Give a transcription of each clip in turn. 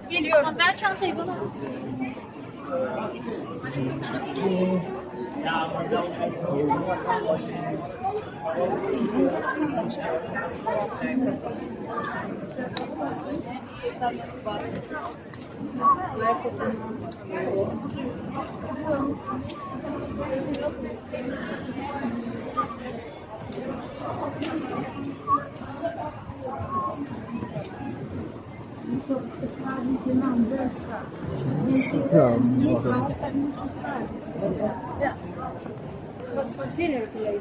Geliyorum. Ver çantayı bana. What's for dinner today?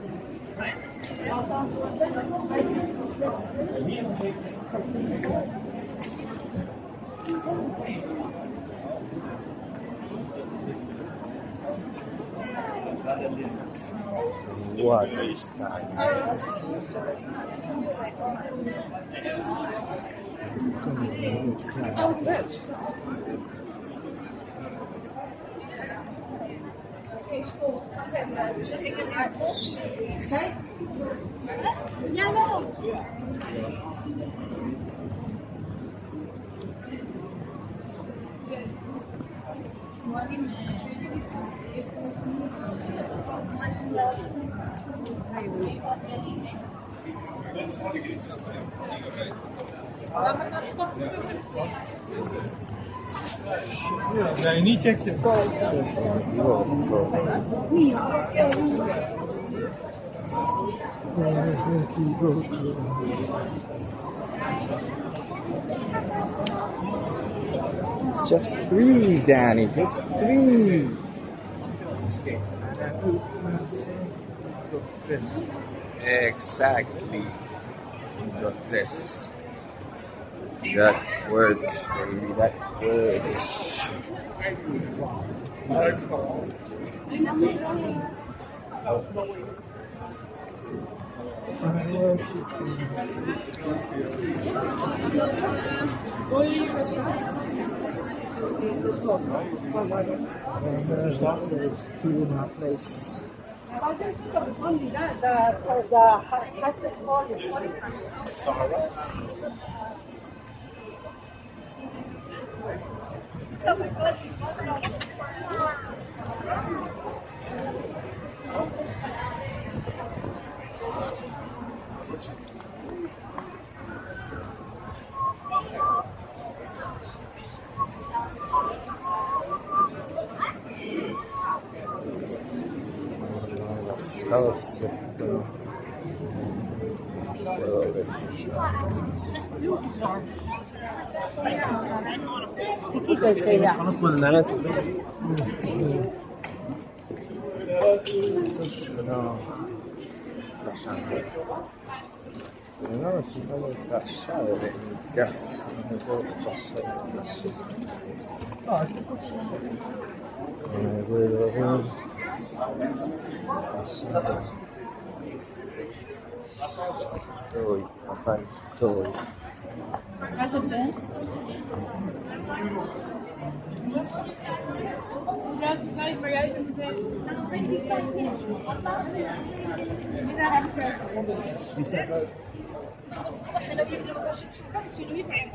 What is that? Jawel. Nee, niet checken. It's just 3, Danny. Just 3. Exactly. Got this. That works, baby. That works. Place. No, si no lo lasciare il gas, non può passare il gas. No, è tutto quello passare. Toi, papà, toi. Has it been? Biraz güzel bagajımızda. Bir daha çıkar. احنا لو جبنا بقاشة شوكة شنو يتعب؟